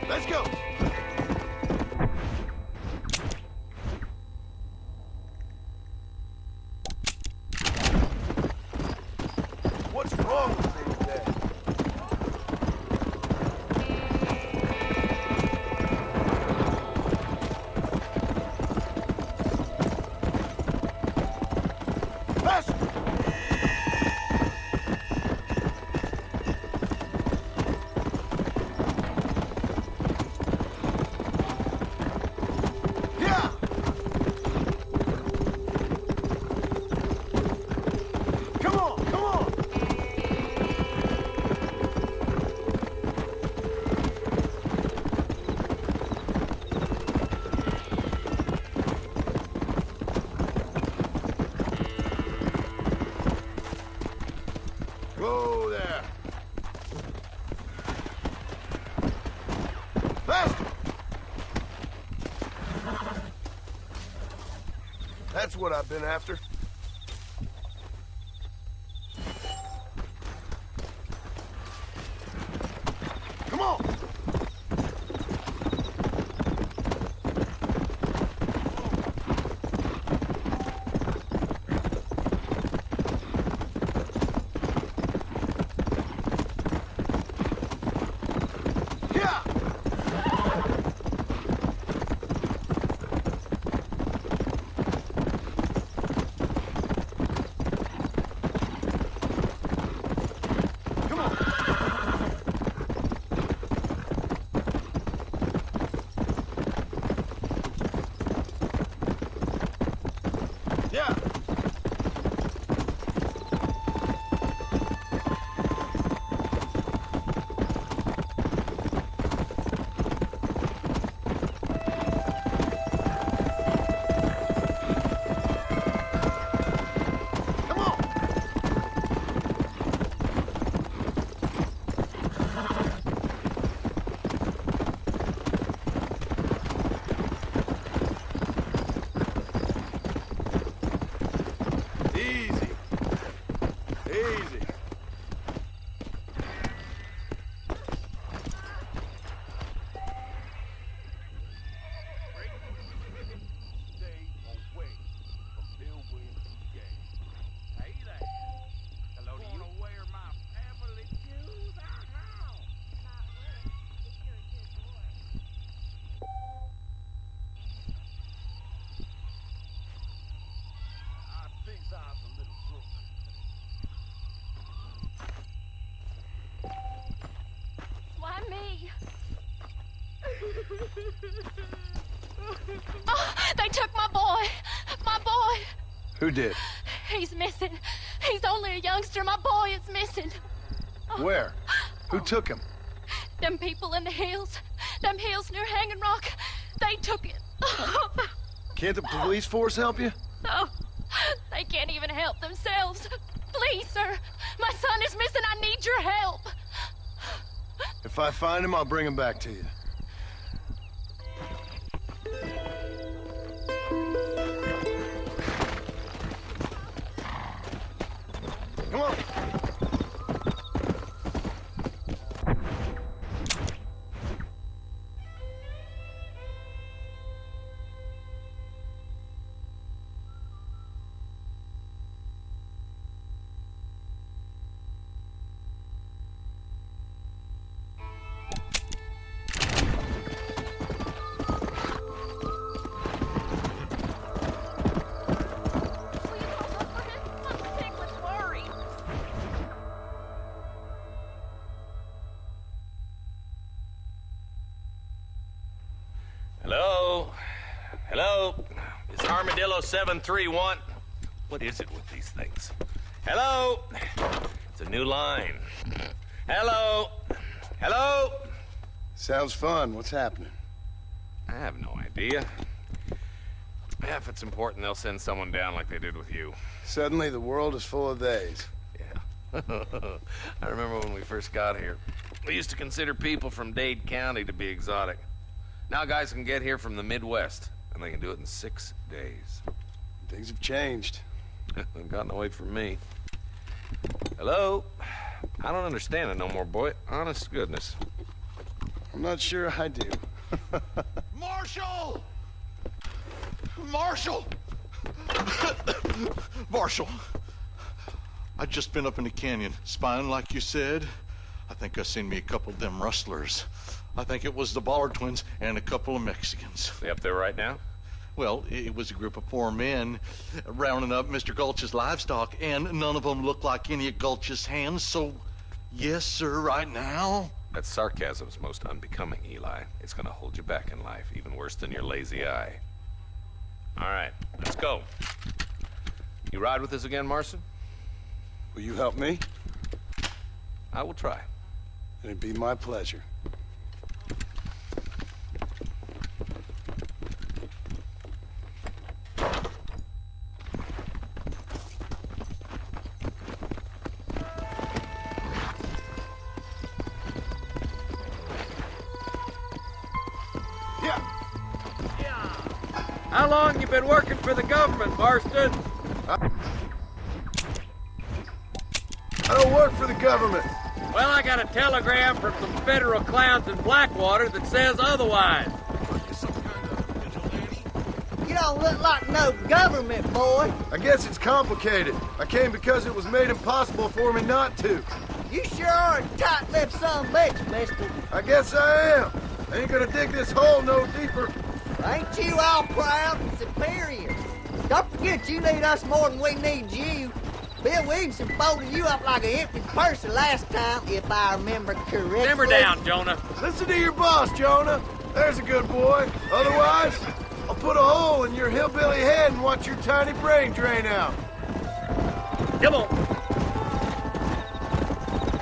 Let's go. What's wrong with me today? Faster! Yeah! Come on, come on! Go there! Faster! That's what I've been after. Come on! Yeah! Come on! Yeah! Come on! Easy. Easy. Stay away from Bill Williams' gang. Hey there. Hello to you. Where my family jewels are now. Not worth if you're a good boy. I think I was a little drunk. Why me? Oh, they took my boy. My boy. Who did? He's missing. He's only a youngster. My boy is missing. Where? Who took him? Them people in the hills. Them hills near Hanging Rock. They took it. Can't the police force help you? Oh, they can't even help themselves. Please, sir. My son is missing. I need your help. If I find him, I'll bring him back to you. Come on. Will you go look for him? I'm sick with worry. Hello? Hello? Is Armadillo 731? What is it with these things? Hello? It's a new line. Hello? Hello? Sounds fun. What's happening? I have no idea. Yeah, if it's important, they'll send someone down like they did with you. Suddenly, the world is full of days. Yeah. I remember when we first got here. We used to consider people from Dade County to be exotic. Now guys can get here from the Midwest, and they can do it in 6 days. Things have changed. They've gotten away from me. Hello? I don't understand it no more, boy. Honest to goodness. I'm not sure I do. Marshall! Marshall! Marshall! I just been up in the canyon, spying like you said. I think I seen me a couple of them rustlers. I think it was the Ballard twins and a couple of Mexicans. They up there right now? Well, it was a group of 4 men rounding up Mr. Gulch's livestock, and none of them looked like any of Gulch's hands, so yes, sir, right now. That sarcasm's most unbecoming, Eli. It's gonna hold you back in life, even worse than your lazy eye. All right, let's go. You ride with us again, Marson? Will you help me? I will try. It'd be my pleasure. How long you been working for the government, Marston? I don't work for the government. Well, I got a telegram from some federal clowns in Blackwater that says otherwise. You don't look like no government boy. I guess it's complicated. I came because it was made impossible for me not to. You sure are a tight-lipped son of a bitch, mister. I guess I am. I ain't gonna dig this hole no deeper. Ain't you all proud and superior? Don't forget you need us more than we need you. Bill Williamson folded you up like an empty purse the last time, if I remember correctly. Simmer down, Jonah. Listen to your boss, Jonah. There's a good boy. Otherwise, I'll put a hole in your hillbilly head and watch your tiny brain drain out. Come on.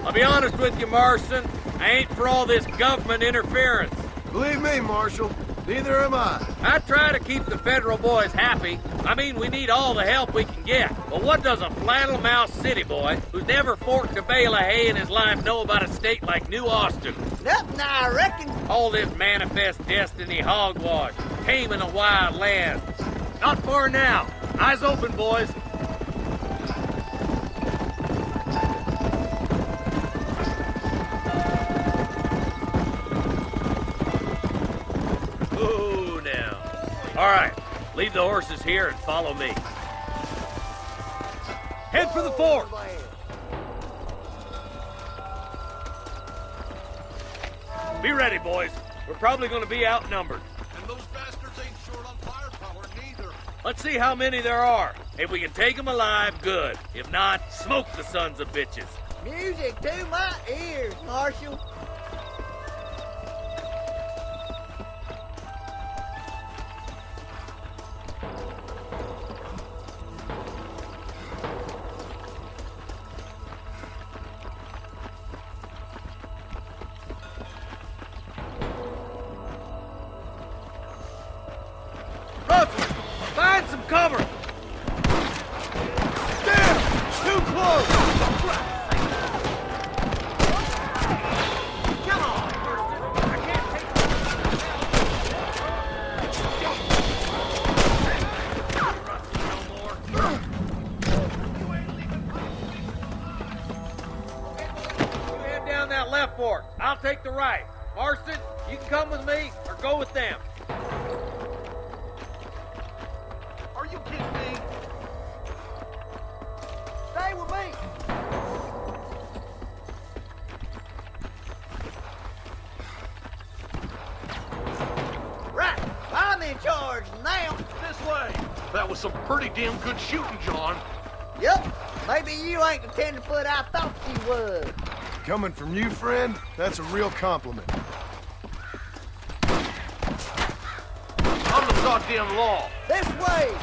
I'll be honest with you, Marston. I ain't for all this government interference. Believe me, Marshal, neither am I. I try to keep the federal boys happy. I mean, we need all the help we can get. But what does a flannel-mouthed city boy who's never forked a bale of hay in his life know about a state like New Austin? Nothing, I reckon. All this manifest destiny hogwash, taming a wild land. Not far now. Eyes open, boys. Ooh, now. All right, leave the horses here and follow me. Head for the fort. Be ready, boys. We're probably going to be outnumbered. And those bastards ain't short on firepower, neither. Let's see how many there are. If we can take them alive, good. If not, smoke the sons of bitches. Music to my ears, Marshal. Russell, find some cover. Damn! Too close! Come on, Marston. I can't take no more. You head down that left fork. I'll take the right. Marston, you can come with me or go with them. Are you kidding me? Stay with me. Right, I'm in charge now. This way. That was some pretty damn good shooting, John. Yep, maybe you ain't the tenderfoot I thought you was. Coming from you, friend, that's a real compliment. I'm the goddamn law. This way.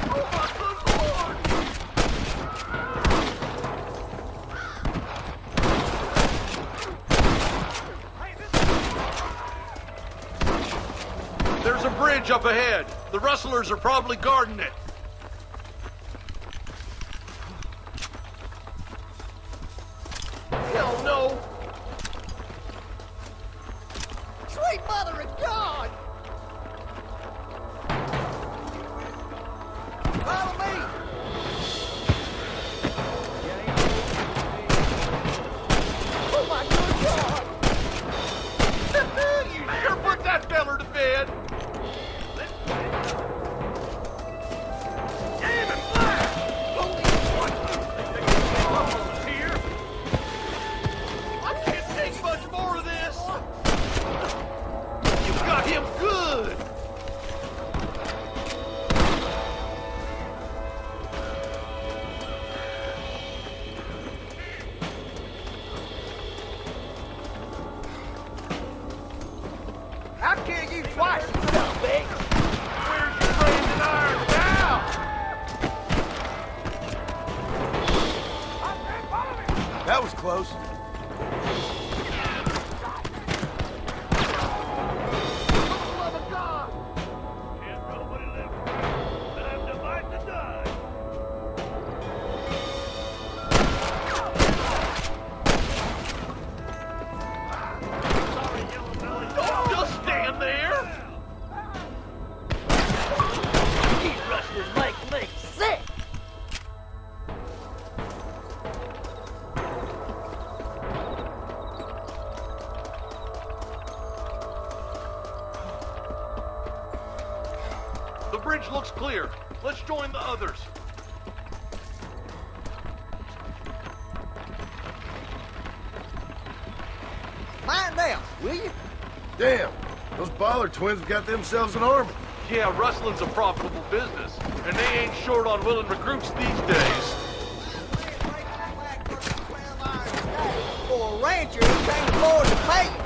Oh, my good Lord! There's a bridge up ahead. The rustlers are probably guarding it. Hell no! Sweet mother of God. Follow me. Oh my good God. you twice, you son of a bitch. Where's your Brandon Iron now? That was close. Just stand there. These rustlers make me sick. The bridge looks clear. Let's join the others. Find out, will you? Damn, those Baller twins have got themselves an army. Yeah, rustling's a profitable business, and they ain't short on willing recruits these days. For a rancher, he can't afford to pay you.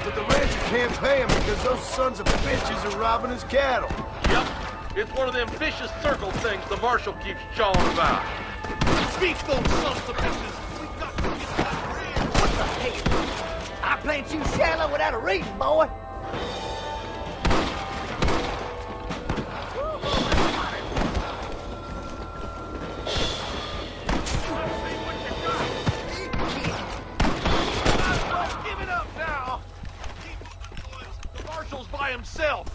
But the rancher can't pay him because those sons of bitches are robbing his cattle. Yep, it's one of them vicious circle things the marshal keeps jawing about. Beat those sons of bitches! We got to get that bridge! What the hell? I plant you shallow without a reason, boy. Give it up now! Keep moving, boys. The marshal's by himself.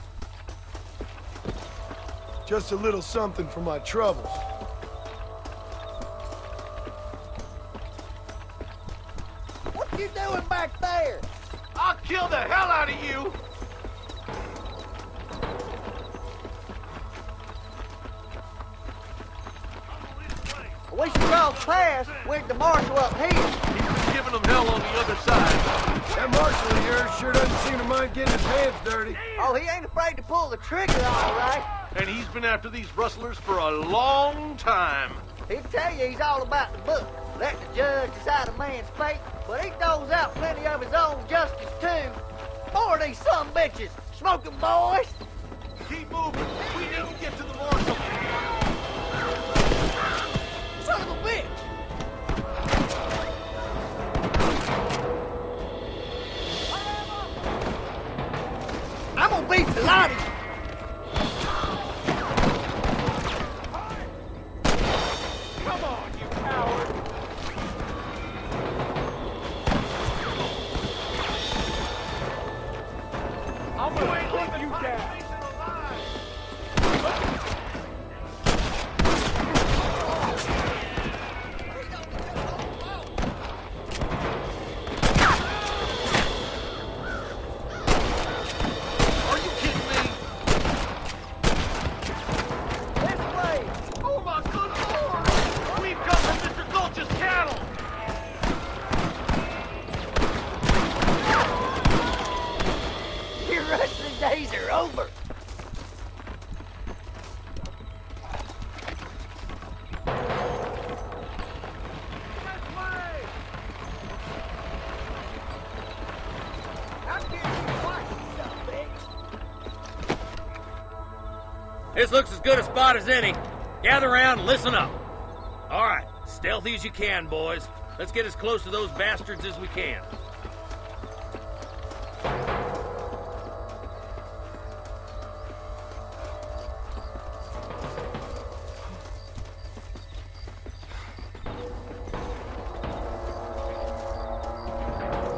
Just a little something for my troubles. What you doing back there? I'll kill the hell out of you! We should cross past with the marshal up here. He's been giving them hell on the other side. That marshal of yours sure doesn't seem to mind getting his hands dirty. Oh, he ain't afraid to pull the trigger, all right. And he's been after these rustlers for a long time. He'll tell you he's all about the book. Let the judge decide a man's fate, but he throws out plenty of his own justice, too. More of these some bitches. Smoking boys. Keep moving. We need to get to the marshal. Son of a bitch. I'm gonna beat the lot of you. Come on, you coward. I'm gonna put you down. Are you kidding me? This way. Oh my good lord! We've come from Mr. Gulch's cattle! Your wrestling days are over. This looks as good a spot as any. Gather around and listen up. All right, stealthy as you can, boys. Let's get as close to those bastards as we can.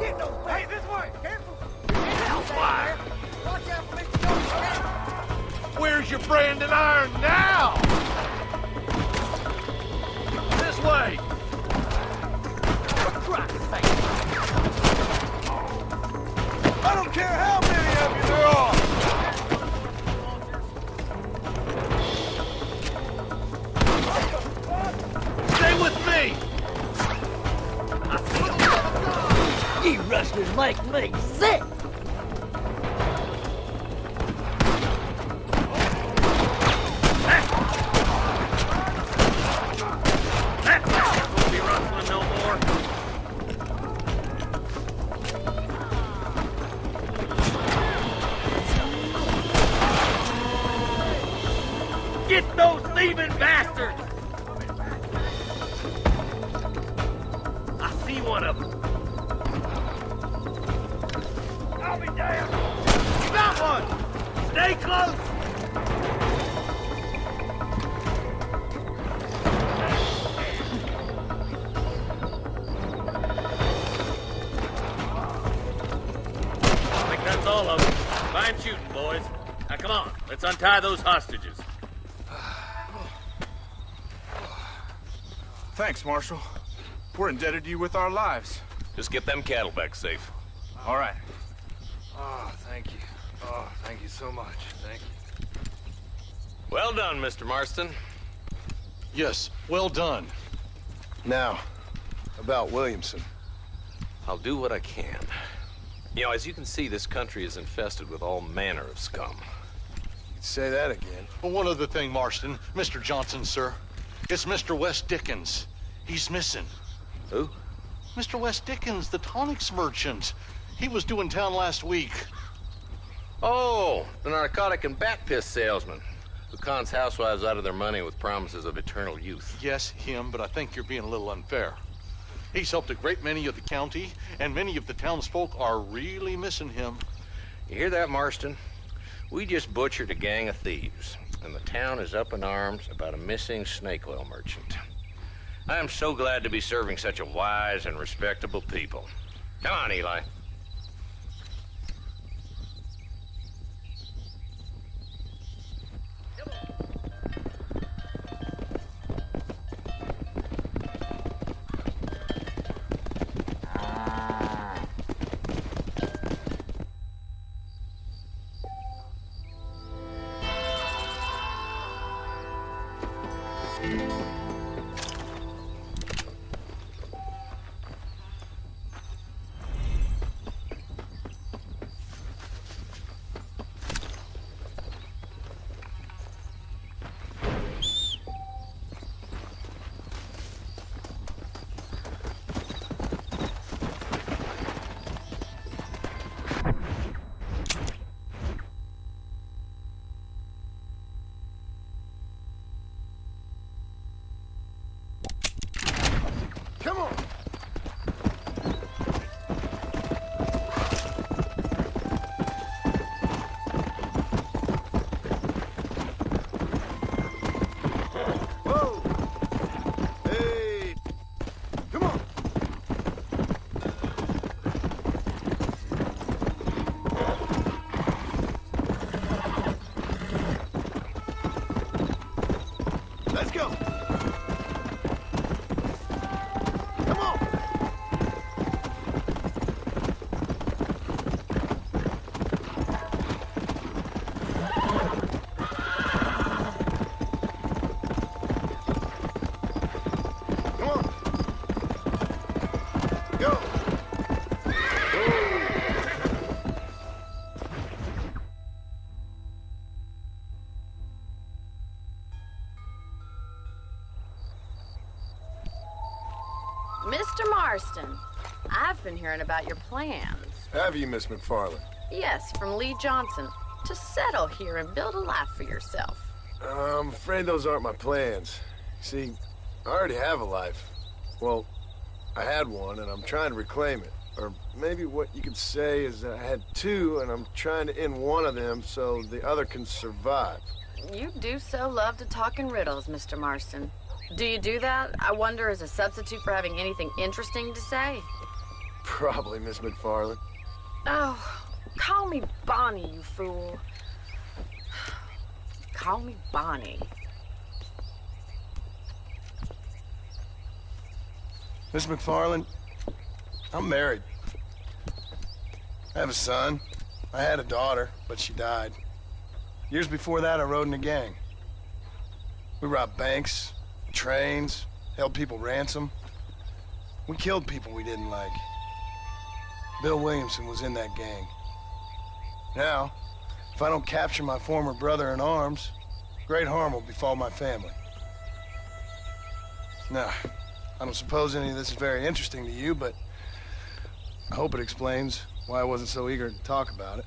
Get no hey, this way. Careful. Why? Watch out for Mr. Gulch's cattle. Where's your Brandon Iron now? This way! I don't care how many of you there are. Stay with me! You rustlers make me sick. Won't be rustling no more. thieving bastard! I see one of them. I'll be damned! Got one! Stay close! I think that's all of them. Fine shooting, boys. Now come on, let's untie those hostages. Thanks, Marshal. We're indebted to you with our lives. Just get them cattle back safe. All right. Oh, thank you. Oh, thank you so much. Thank you. Well done, Mr. Marston. Yes, well done. Now, about Williamson. I'll do what I can. You know, as you can see, this country is infested with all manner of scum. You'd say that again. But one other thing, Marston. Mr. Johnson, sir. It's Mr. West Dickens. He's missing. Who? Mr. West Dickens, the tonics merchant. He was due in town last week. Oh, the narcotic and bat piss salesman who cons housewives out of their money with promises of eternal youth. Yes, him, but I think you're being a little unfair. He's helped a great many of the county, and many of the townsfolk are really missing him. You hear that, Marston? We just butchered a gang of thieves, and the town is up in arms about a missing snake oil merchant. I am so glad to be serving such a wise and respectable people. Come on, Eli. Come on! Whoa! Hey! Come on! Let's go! Mr. Marston, I've been hearing about your plans. Have you, Miss McFarland? Yes, from Lee Johnson. To settle here and build a life for yourself. I'm afraid those aren't my plans. See, I already have a life. Well, I had one, and I'm trying to reclaim it. Or maybe what you could say is that I had two, and I'm trying to end one of them so the other can survive. You do so love to talk in riddles, Mr. Marston. Do you do that, I wonder, as a substitute for having anything interesting to say? Probably, Miss McFarland. Oh, call me Bonnie, you fool. Call me Bonnie. Miss McFarland, I'm married. I have a son. I had a daughter, but she died. Years before that, I rode in a gang. We robbed banks, trains, held people ransom. We killed people we didn't like. Bill Williamson was in that gang. Now, if I don't capture my former brother in arms, great harm will befall my family. Now, I don't suppose any of this is very interesting to you, but I hope it explains why I wasn't so eager to talk about it.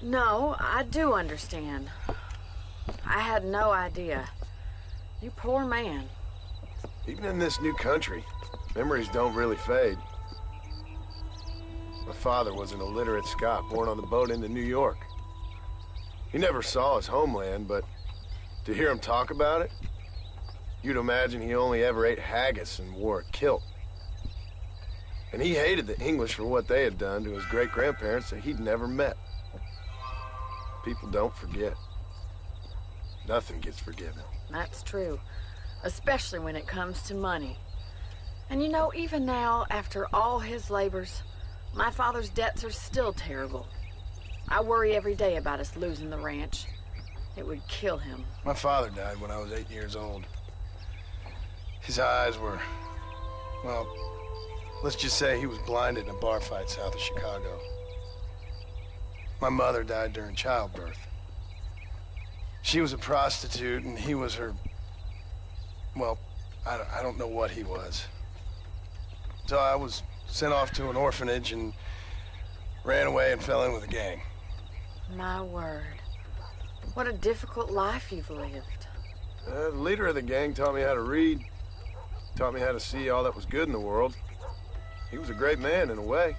No, I do understand. I had no idea. You poor man. Even in this new country, memories don't really fade. My father was an illiterate Scot born on the boat into New York. He never saw his homeland, but to hear him talk about it, you'd imagine he only ever ate haggis and wore a kilt. And he hated the English for what they had done to his great-grandparents that he'd never met. People don't forget. Nothing gets forgiven. That's true. Especially when it comes to money. And you know, even now, after all his labors, my father's debts are still terrible. I worry every day about us losing the ranch. It would kill him. My father died when I was 8 years old. His eyes were, well, let's just say he was blinded in a bar fight south of Chicago. My mother died during childbirth. She was a prostitute and he was her, well, I don't know what he was. So I was sent off to an orphanage and ran away and fell in with a gang. My word. What a difficult life you've lived. The leader of the gang taught me how to read, taught me how to see all that was good in the world. He was a great man in a way.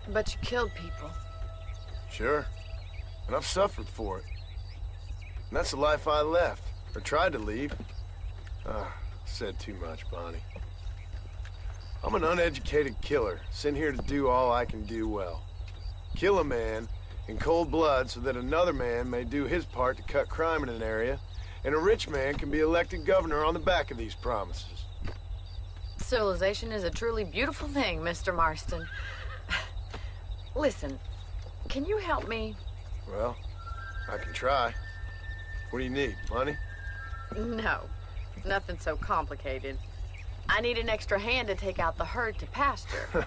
But you killed people. Sure. And I've suffered for it. And that's the life I left, or tried to leave. Said too much, Bonnie. I'm an uneducated killer, sent here to do all I can do well. Kill a man in cold blood so that another man may do his part to cut crime in an area, and a rich man can be elected governor on the back of these promises. Civilization is a truly beautiful thing, Mr. Marston. Listen, can you help me? Well, I can try. What do you need, money? No, nothing so complicated. I need an extra hand to take out the herd to pasture.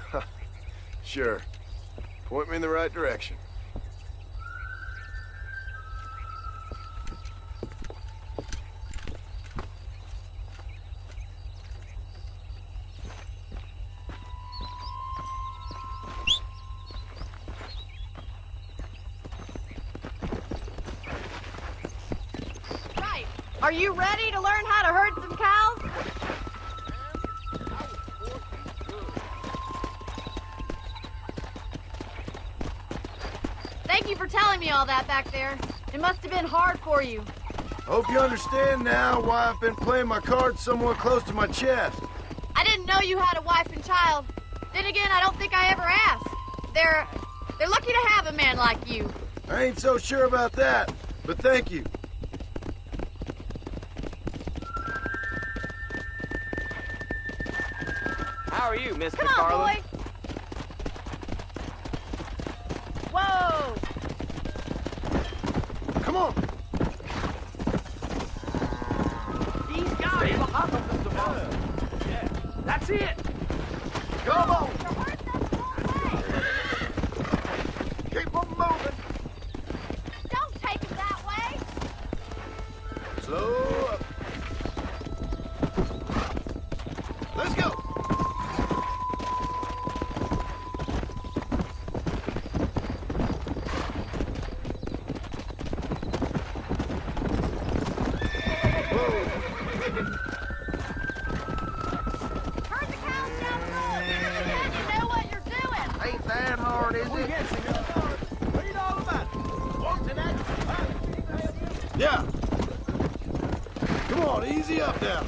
Sure. Point me in the right direction. Right. Are you ready to learn how to herd some cows? Thank you for telling me all that back there. It must have been hard for you. Hope you understand now why I've been playing my cards somewhat close to my chest. I didn't know you had a wife and child. Then again, I don't think I ever asked. They're lucky to have a man like you. I ain't so sure about that, but thank you. How are you, Miss Come McFarland? on, boy. Whoa! Come on. These guys. Stay behind us, Mr. Marston. Yeah, that's it. Come on. The herd's not far away. Keep on moving. Don't take it that way. Slow up. Let's go. Herd the cows down the road. Then you know what you're doing. Ain't that hard, is it? Read all about it. Want an act? Yeah. Come on, easy up now.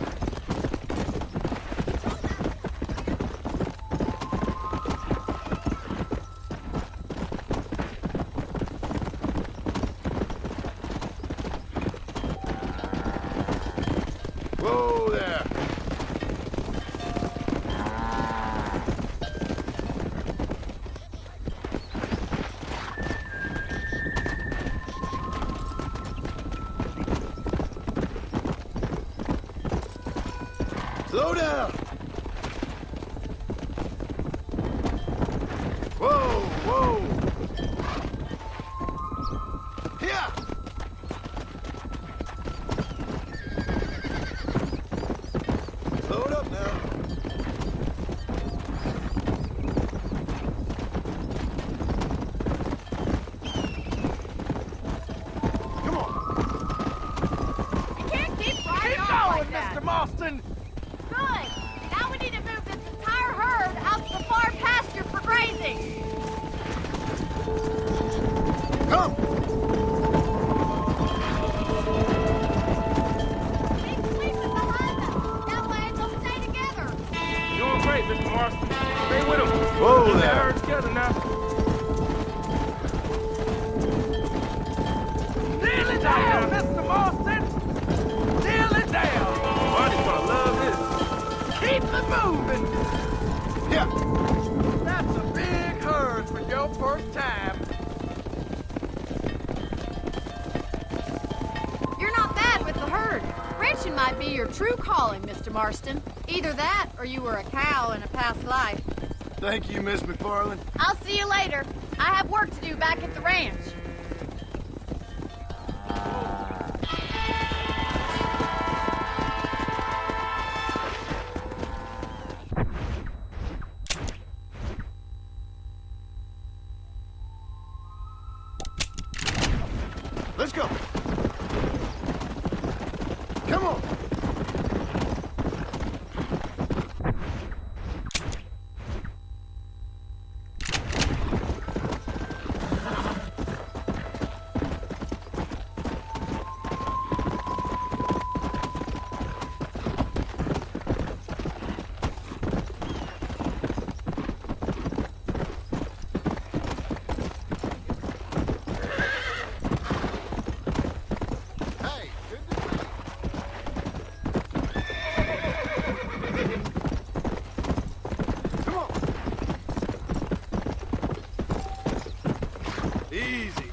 Whoa there. Slow down. Whoa, whoa. Here. Slow it up now. Come on. You can't keep right on. Marston! Good! Now we need to move this entire herd out to the far pasture for grazing! Come! Keep sweeping behind them! That way they'll stay together! Doing great, Mr. Marston. Stay with them. Whoa Keep the there. herd together now. Nearly down, Mr. Marston! Nearly down! Marty's gonna love this. Keep it moving! Yeah. That's a big herd for your first time. You're not bad with the herd. Ranching might be your true calling, Mr. Marston. Either that, or you were a cow in a past life. Thank you, Miss McFarland. I'll see you later. I have work to do back at the ranch. Let's go. Come on. Hey, good to see you. Come on. Easy.